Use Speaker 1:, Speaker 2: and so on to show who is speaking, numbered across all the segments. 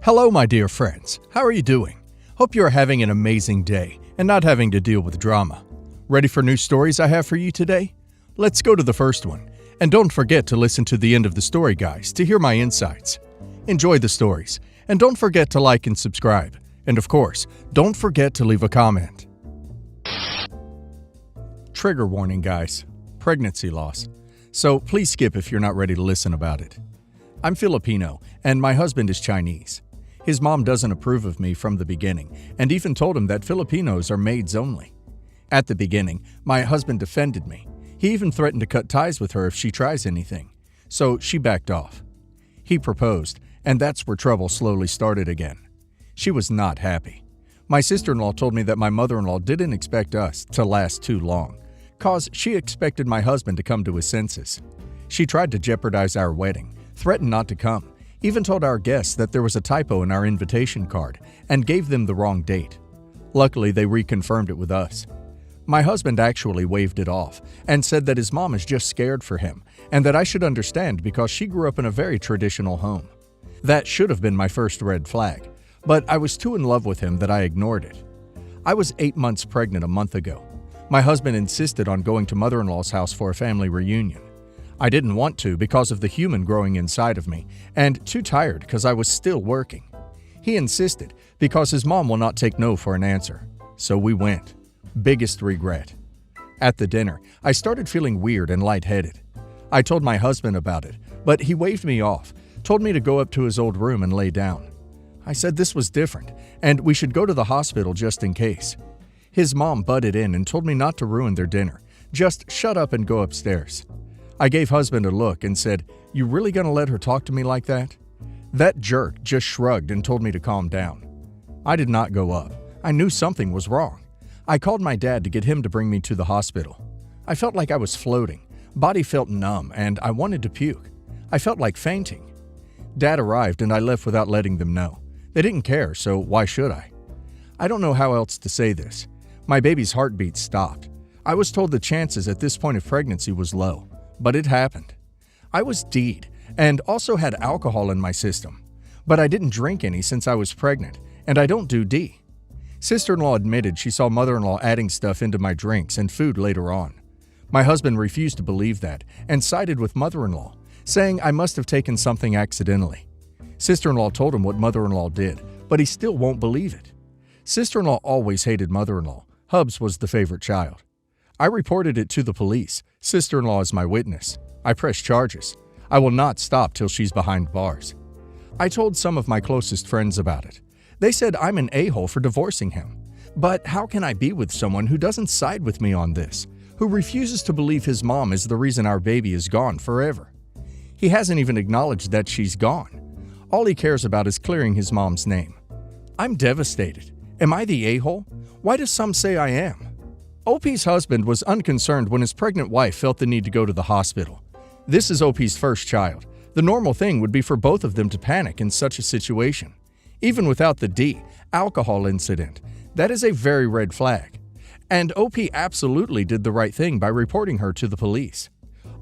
Speaker 1: Hello, my dear friends. How are you doing? Hope you are having an amazing day and not having to deal with drama. Ready for new stories I have for you today? Let's go to the first one. And don't forget to listen to the end of the story, guys, to hear my insights. Enjoy the stories. And don't forget to like and subscribe. And of course, don't forget to leave a comment. Trigger warning, guys. Pregnancy loss. So please skip if you're not ready to listen about it. I'm Filipino, and my husband is Chinese. His mom doesn't approve of me from the beginning, and even told him that Filipinos are maids only. At the beginning, my husband defended me. He even threatened to cut ties with her if she tries anything. So she backed off. He proposed, and that's where trouble slowly started again. She was not happy. My sister-in-law told me that my mother-in-law didn't expect us to last too long, cause she expected my husband to come to his senses. She tried to jeopardize our wedding, threatened not to come, even told our guests that there was a typo in our invitation card, and gave them the wrong date. Luckily, they reconfirmed it with us. My husband actually waved it off and said that his mom is just scared for him and that I should understand because she grew up in a very traditional home. That should have been my first red flag, but I was too in love with him that I ignored it. I was 8 months pregnant a month ago. My husband insisted on going to mother-in-law's house for a family reunion. I didn't want to because of the human growing inside of me, and too tired because I was still working. He insisted because his mom will not take no for an answer. So we went. Biggest regret. At the dinner, I started feeling weird and lightheaded. I told my husband about it, but he waved me off, told me to go up to his old room and lay down. I said this was different, and we should go to the hospital just in case. His mom butted in and told me not to ruin their dinner, just shut up and go upstairs. I gave husband a look and said, "You really gonna let her talk to me like that?" That jerk just shrugged and told me to calm down. I did not go up. I knew something was wrong. I called my dad to get him to bring me to the hospital. I felt like I was floating. Body felt numb and I wanted to puke. I felt like fainting. Dad arrived and I left without letting them know. They didn't care, so why should I? I don't know how else to say this. My baby's heartbeat stopped. I was told the chances at this point of pregnancy was low. But it happened. I was D'd and also had alcohol in my system. But I didn't drink any since I was pregnant, and I don't do D. Sister-in-law admitted she saw mother-in-law adding stuff into my drinks and food later on. My husband refused to believe that and sided with mother-in-law, saying I must have taken something accidentally. Sister-in-law told him what mother-in-law did, but he still won't believe it. Sister-in-law always hated mother-in-law. Hubs was the favorite child. I reported it to the police. Sister-in-law is my witness. I press charges. I will not stop till she's behind bars. I told some of my closest friends about it. They said I'm an a-hole for divorcing him. But how can I be with someone who doesn't side with me on this, who refuses to believe his mom is the reason our baby is gone forever? He hasn't even acknowledged that she's gone. All he cares about is clearing his mom's name. I'm devastated. Am I the a-hole? Why do some say I am? OP's husband was unconcerned when his pregnant wife felt the need to go to the hospital. This is OP's first child. The normal thing would be for both of them to panic in such a situation. Even without the D, alcohol incident, that is a very red flag. And OP absolutely did the right thing by reporting her to the police.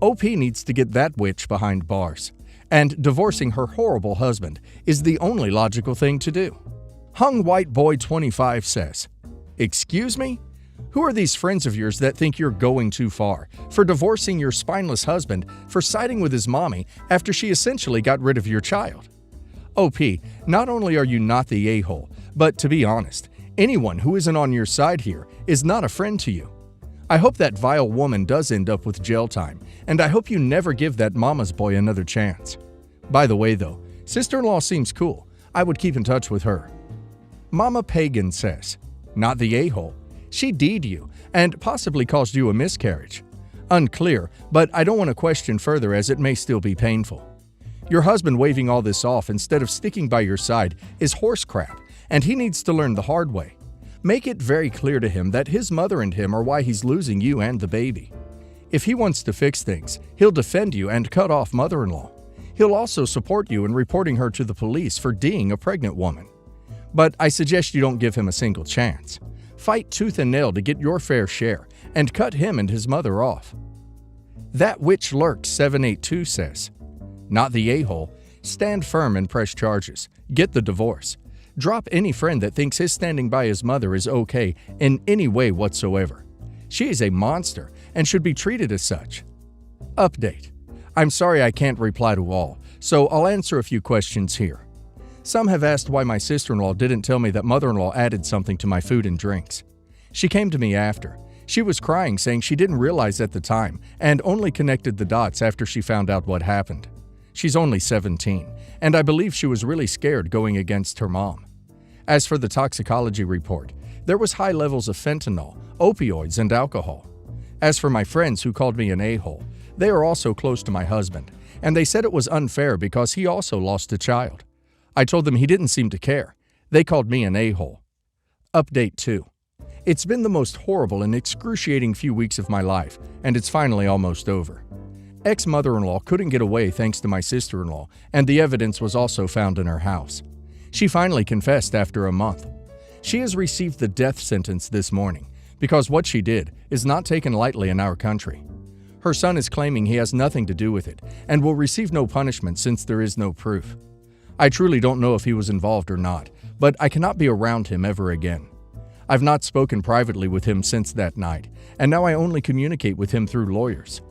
Speaker 1: OP needs to get that witch behind bars. And divorcing her horrible husband is the only logical thing to do. Hung White Boy 25 says, "Excuse me? Who are these friends of yours that think you're going too far for divorcing your spineless husband for siding with his mommy after she essentially got rid of your child? OP, not only are you not the a-hole, but to be honest, anyone who isn't on your side here is not a friend to you. I hope that vile woman does end up with jail time, and I hope you never give that mama's boy another chance. By the way though, sister-in-law seems cool. I would keep in touch with her." Mama Pagan says, "Not the a-hole. She D'd you and possibly caused you a miscarriage. Unclear, but I don't want to question further as it may still be painful. Your husband waving all this off instead of sticking by your side is horse crap, and he needs to learn the hard way. Make it very clear to him that his mother and him are why he's losing you and the baby. If he wants to fix things, he'll defend you and cut off mother-in-law. He'll also support you in reporting her to the police for D'ing a pregnant woman. But I suggest you don't give him a single chance. Fight tooth and nail to get your fair share, and cut him and his mother off." That Witch Lurked 782 says, "Not the a-hole. Stand firm and press charges. Get the divorce. Drop any friend that thinks his standing by his mother is okay in any way whatsoever. She is a monster and should be treated as such. Update. I'm sorry I can't reply to all, so I'll answer a few questions here. Some have asked why my sister-in-law didn't tell me that mother-in-law added something to my food and drinks. She came to me after. She was crying, saying she didn't realize at the time and only connected the dots after she found out what happened. She's only 17, and I believe she was really scared going against her mom. As for the toxicology report, there was high levels of fentanyl, opioids, and alcohol. As for my friends who called me an a-hole, they are also close to my husband, and they said it was unfair because he also lost a child. I told them he didn't seem to care. They called me an a-hole. Update 2. It's been the most horrible and excruciating few weeks of my life, and it's finally almost over. Ex-mother-in-law couldn't get away thanks to my sister-in-law, and the evidence was also found in her house. She finally confessed after a month. She has received the death sentence this morning because what she did is not taken lightly in our country. Her son is claiming he has nothing to do with it and will receive no punishment since there is no proof. I truly don't know if he was involved or not, but I cannot be around him ever again. I've not spoken privately with him since that night, and now I only communicate with him through lawyers.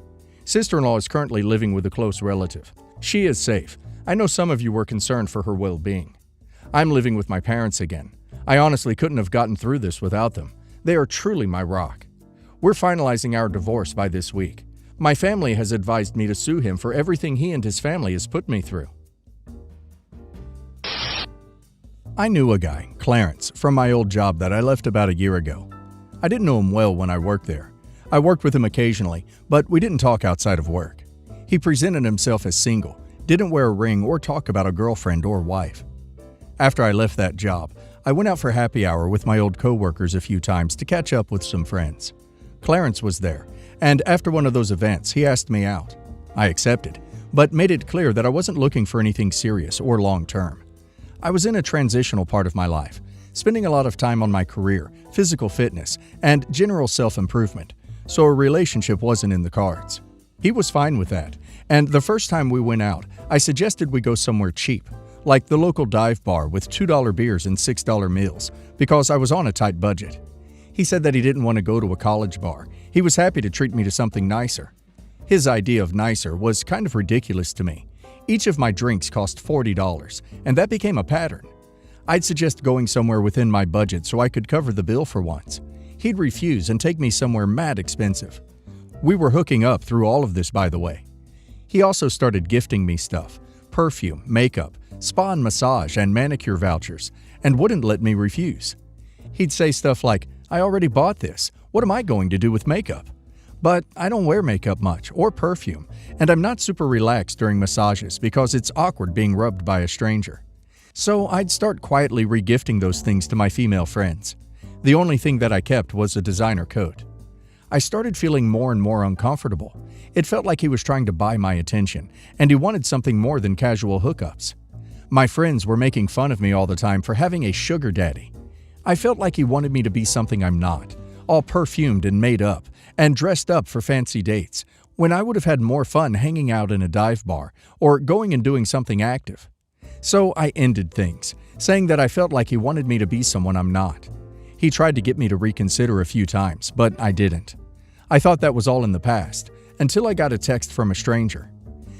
Speaker 1: Sister-in-law is currently living with a close relative. She is safe. I know some of you were concerned for her well-being. I'm living with my parents again. I honestly couldn't have gotten through this without them. They are truly my rock. We're finalizing our divorce by this week. My family has advised me to sue him for everything he and his family has put me through. I knew a guy, Clarence, from my old job that I left about a year ago. I didn't know him well when I worked there. I worked with him occasionally, but we didn't talk outside of work. He presented himself as single, didn't wear a ring or talk about a girlfriend or wife. After I left that job, I went out for happy hour with my old co-workers a few times to catch up with some friends. Clarence was there, and after one of those events, he asked me out. I accepted, but made it clear that I wasn't looking for anything serious or long-term. I was in a transitional part of my life, spending a lot of time on my career, physical fitness, and general self-improvement, so a relationship wasn't in the cards. He was fine with that, and the first time we went out, I suggested we go somewhere cheap, like the local dive bar with $2 beers and $6 meals, because I was on a tight budget. He said that he didn't want to go to a college bar. He was happy to treat me to something nicer. His idea of nicer was kind of ridiculous to me. Each of my drinks cost $40, and that became a pattern. I'd suggest going somewhere within my budget so I could cover the bill for once. He'd refuse and take me somewhere mad expensive. We were hooking up through all of this, by the way. He also started gifting me stuff, perfume, makeup, spa and massage, and manicure vouchers, and wouldn't let me refuse. He'd say stuff like, "I already bought this. What am I going to do with makeup?" But I don't wear makeup much, or perfume, and I'm not super relaxed during massages because it's awkward being rubbed by a stranger. So I'd start quietly regifting those things to my female friends. The only thing that I kept was a designer coat. I started feeling more and more uncomfortable. It felt like he was trying to buy my attention, and he wanted something more than casual hookups. My friends were making fun of me all the time for having a sugar daddy. I felt like he wanted me to be something I'm not, all perfumed and made up, and dressed up for fancy dates, when I would have had more fun hanging out in a dive bar or going and doing something active. So I ended things, saying that I felt like he wanted me to be someone I'm not. He tried to get me to reconsider a few times, but I didn't. I thought that was all in the past, until I got a text from a stranger.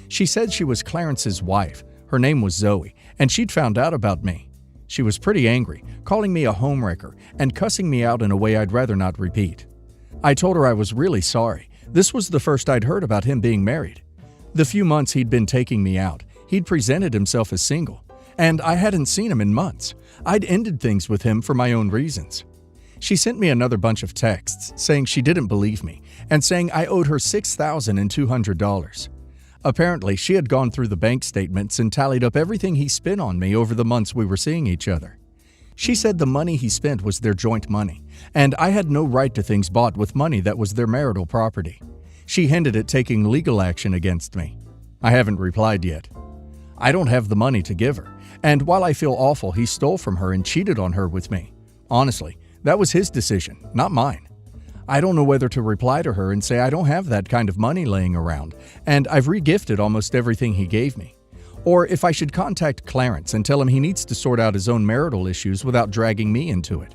Speaker 1: She said she was Clarence's wife. Her name was Zoe, and she'd found out about me. She was pretty angry, calling me a homewrecker and cussing me out in a way I'd rather not repeat. I told her I was really sorry. This was the first I'd heard about him being married. The few months he'd been taking me out, he'd presented himself as single, and I hadn't seen him in months. I'd ended things with him for my own reasons. She sent me another bunch of texts saying she didn't believe me and saying I owed her $6,200. Apparently, she had gone through the bank statements and tallied up everything he spent on me over the months we were seeing each other. She said the money he spent was their joint money, and I had no right to things bought with money that was their marital property. She hinted at taking legal action against me. I haven't replied yet. I don't have the money to give her, and while I feel awful he stole from her and cheated on her with me. Honestly, that was his decision, not mine. I don't know whether to reply to her and say I don't have that kind of money laying around, and I've regifted almost everything he gave me, or if I should contact Clarence and tell him he needs to sort out his own marital issues without dragging me into it,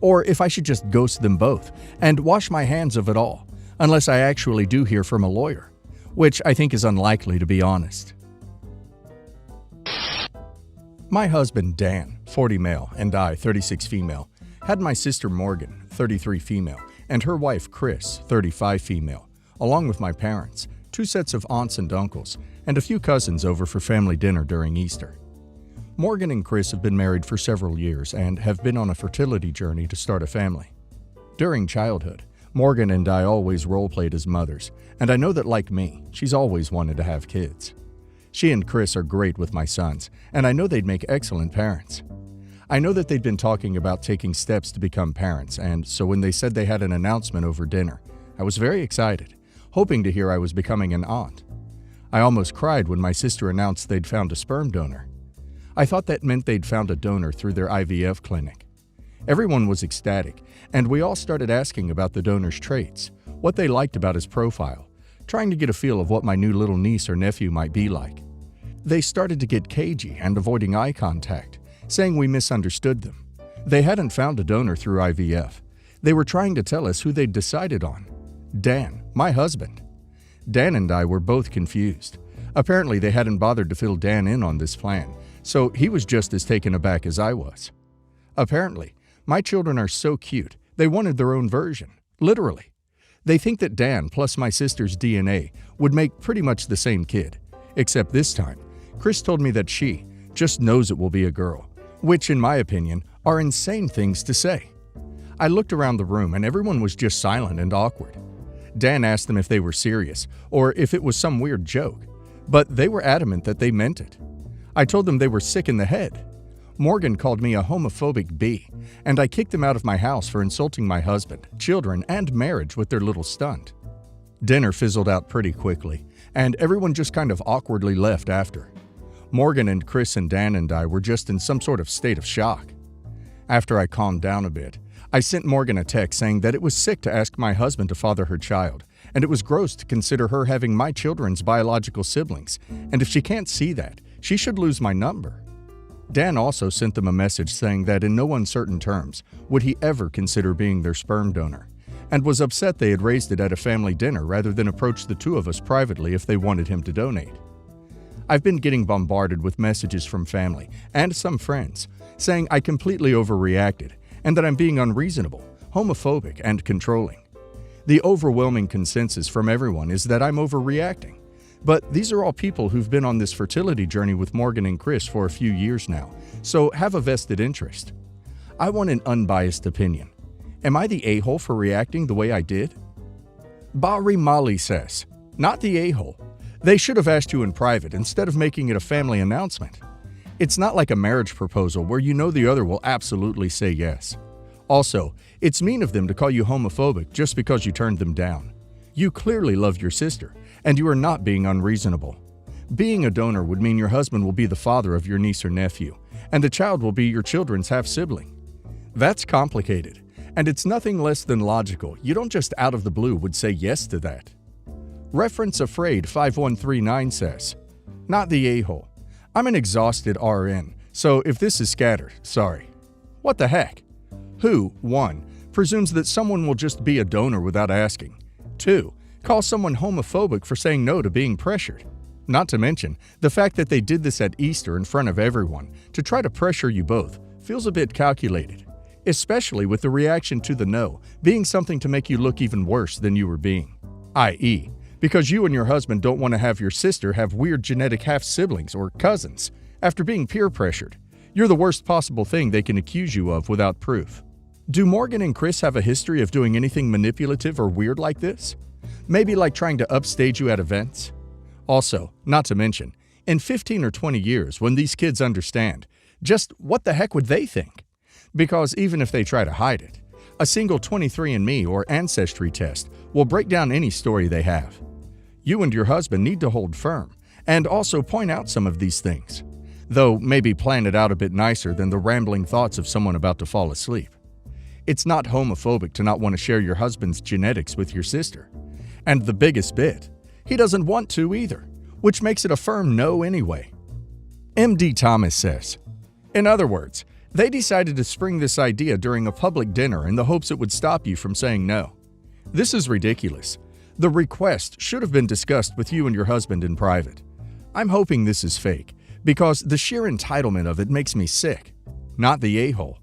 Speaker 1: or if I should just ghost them both and wash my hands of it all, unless I actually do hear from a lawyer, which I think is unlikely, to be honest. My husband, Dan, 40 male, and I, 36 female, had my sister Morgan, 33 female, and her wife Chris, 35 female, along with my parents, 2 sets of aunts and uncles, and a few cousins over for family dinner during Easter. Morgan and Chris have been married for several years and have been on a fertility journey to start a family. During childhood, Morgan and I always role-played as mothers, and I know that, like me, she's always wanted to have kids. She and Chris are great with my sons, and I know they'd make excellent parents. I know that they'd been talking about taking steps to become parents, and so when they said they had an announcement over dinner, I was very excited, hoping to hear I was becoming an aunt. I almost cried when my sister announced they'd found a sperm donor. I thought that meant they'd found a donor through their IVF clinic. Everyone was ecstatic, and we all started asking about the donor's traits, what they liked about his profile, trying to get a feel of what my new little niece or nephew might be like. They started to get cagey and avoiding eye contact, saying we misunderstood them. They hadn't found a donor through IVF. They were trying to tell us who they'd decided on. Dan, my husband. Dan and I were both confused. Apparently they hadn't bothered to fill Dan in on this plan, so he was just as taken aback as I was. Apparently, my children are so cute, they wanted their own version, literally. They think that Dan plus my sister's DNA would make pretty much the same kid, except this time, Chris told me that she just knows it will be a girl, which in my opinion are insane things to say. I looked around the room and everyone was just silent and awkward. Dan asked them if they were serious or if it was some weird joke, but they were adamant that they meant it. I told them they were sick in the head. Morgan called me a homophobic bee, and I kicked them out of my house for insulting my husband, children, and marriage with their little stunt. Dinner fizzled out pretty quickly, and everyone just kind of awkwardly left after. Morgan and Chris and Dan and I were just in some sort of state of shock. After I calmed down a bit, I sent Morgan a text saying that it was sick to ask my husband to father her child, and it was gross to consider her having my children's biological siblings, and if she can't see that, she should lose my number. Dan also sent them a message saying that in no uncertain terms would he ever consider being their sperm donor, and was upset they had raised it at a family dinner rather than approach the two of us privately if they wanted him to donate. I've been getting bombarded with messages from family and some friends saying I completely overreacted and that I'm being unreasonable, homophobic, and controlling. The overwhelming consensus from everyone is that I'm overreacting. But these are all people who've been on this fertility journey with Morgan and Chris for a few years now, so have a vested interest. I want an unbiased opinion. Am I the a-hole for reacting the way I did? Bari Mali says, not the a-hole. They should have asked you in private instead of making it a family announcement. It's not like a marriage proposal where you know the other will absolutely say yes. Also, it's mean of them to call you homophobic just because you turned them down. You clearly love your sister, and you are not being unreasonable. Being a donor would mean your husband will be the father of your niece or nephew, and the child will be your children's half-sibling. That's complicated, and it's nothing less than logical. You don't just out of the blue would say yes to that. Reference Afraid 5139 says, not the a-hole. I'm an exhausted RN, so if this is scattered, sorry. What the heck? Who, 1, presumes that someone will just be a donor without asking? 2, call someone homophobic for saying no to being pressured. Not to mention, the fact that they did this at Easter in front of everyone to try to pressure you both feels a bit calculated, especially with the reaction to the no being something to make you look even worse than you were being, i.e., because you and your husband don't want to have your sister have weird genetic half-siblings or cousins after being peer pressured. You're the worst possible thing they can accuse you of without proof. Do Morgan and Chris have a history of doing anything manipulative or weird like this? Maybe like trying to upstage you at events? Also, not to mention, in 15 or 20 years when these kids understand, just what the heck would they think? Because even if they try to hide it, a single 23andMe or Ancestry test will break down any story they have. You and your husband need to hold firm and also point out some of these things, though maybe plan it out a bit nicer than the rambling thoughts of someone about to fall asleep. It's not homophobic to not want to share your husband's genetics with your sister. And the biggest bit, he doesn't want to either, which makes it a firm no anyway. MD Thomas says, in other words, they decided to spring this idea during a public dinner in the hopes it would stop you from saying no. This is ridiculous. The request should have been discussed with you and your husband in private. I'm hoping this is fake, because the sheer entitlement of it makes me sick. Not the a-hole.